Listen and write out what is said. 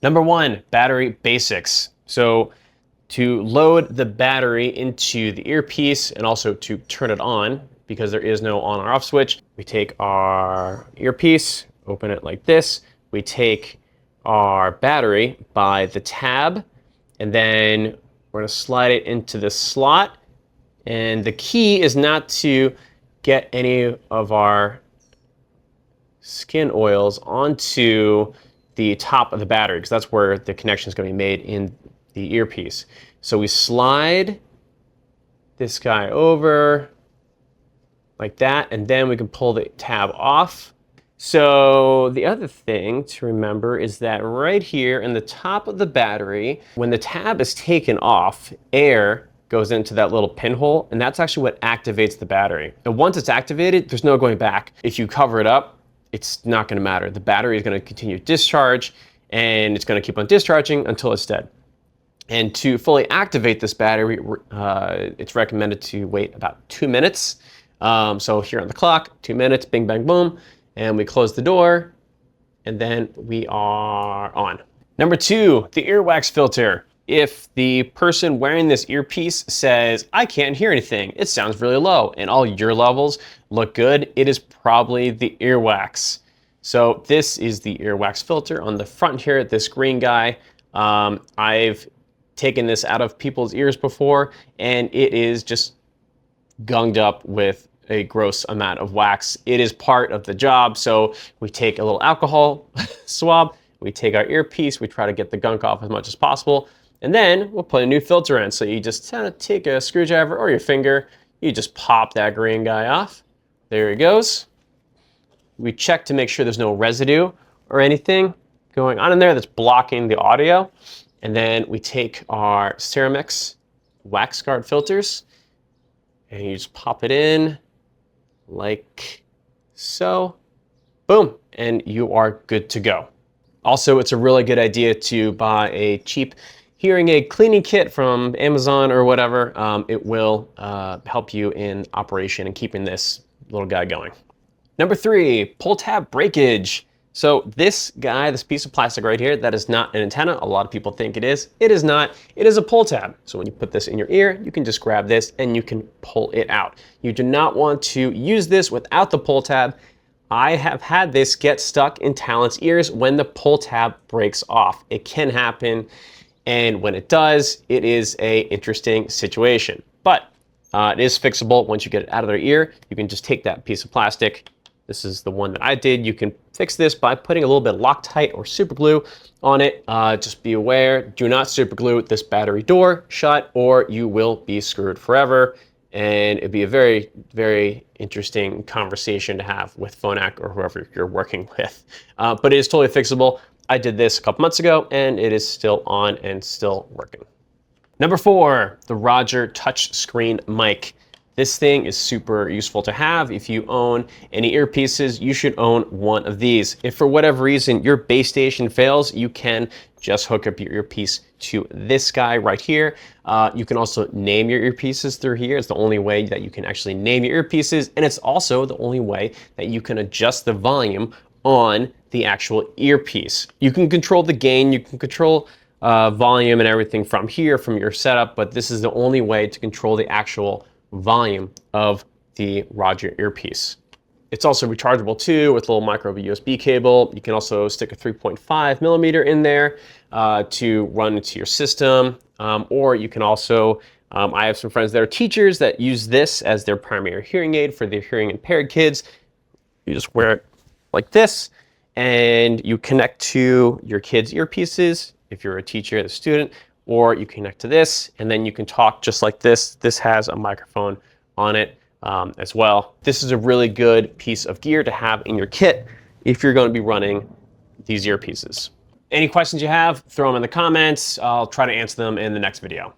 Number one, battery basics. So to load the battery into the earpiece and also to turn it on, because there is no on or off switch, we take our earpiece, open it like this. We take our battery by the tab, and then we're gonna slide it into the slot. And the key is not to get any of our skin oils onto the top of the battery, because that's where the connection is going to be made in the earpiece. So we slide this guy over like that, and then we can pull the tab off. So the other thing to remember is that right here in the top of the battery, when the tab is taken off, air goes into that little pinhole, and that's actually what activates the battery. And once it's activated, there's no going back. If you cover it up, it's not gonna matter. The battery is gonna continue to discharge, and it's gonna keep on discharging until it's dead. And to fully activate this battery, it's recommended to wait about 2 minutes. So here on the clock, 2 minutes, bing, bang, boom, and we close the door, and then we are on. Number two, the earwax filter. If the person wearing this earpiece says, I can't hear anything, it sounds really low, and all your levels look good, it is probably the earwax. So this is the earwax filter on the front here, this green guy. I've taken this out of people's ears before, and it is just gunged up with a gross amount of wax. It is part of the job, so we take a little alcohol swab, we take our earpiece, we try to get the gunk off as much as possible, and then we'll put a new filter in. So you just kind of take a screwdriver or your finger, you just pop that green guy off. There he goes. We check to make sure there's no residue or anything going on in there that's blocking the audio. And then we take our Ceramix wax guard filters, and you just pop it in like so. Boom, and you are good to go. Also, it's a really good idea to buy a cheap hearing aid cleaning kit from Amazon or whatever. It will help you in operation and keeping this little guy going. Number three, Pulltab Breakage. So this guy, this piece of plastic right here, that is not an antenna. A lot of people think it is. It is not. It is a pull tab. So when you put this in your ear, you can just grab this and you can pull it out. You do not want to use this without the pull tab. I have had this get stuck in Talent's ears when the pull tab breaks off. It can happen, and when it does, it is an interesting situation. But it is fixable once you get it out of their ear. You can just take that piece of plastic. This is the one that I did. You can fix this by putting a little bit of Loctite or super glue on it. Just be aware, do not super glue this battery door shut, or you will be screwed forever. And it'd be a very, very interesting conversation to have with Phonak or whoever you're working with. But it is totally fixable. I did this a couple months ago, and it is still on and still working. Number four, the Roger touchscreen mic. This thing is super useful to have. If you own any earpieces, you should own one of these. If for whatever reason your base station fails, you can just hook up your earpiece to this guy right here. You can also name your earpieces through here. It's the only way that you can actually name your earpieces, and it's also the only way that you can adjust the volume on the actual earpiece. You can control the gain, you can control volume and everything from here, from your setup, but this is the only way to control the actual volume of the Roger earpiece. It's also rechargeable too with a little micro USB cable. You can also stick a 3.5 millimeter in there to run into your system, or you can also, I have some friends that are teachers that use this as their primary hearing aid for their hearing impaired kids. You just wear it like this, and you connect to your kids' earpieces if you're a teacher or a student, or you connect to this, and then you can talk just like this. This has a microphone on it as well. This is a really good piece of gear to have in your kit if you're going to be running these earpieces. Any questions you have, throw them in the comments. I'll try to answer them in the next video.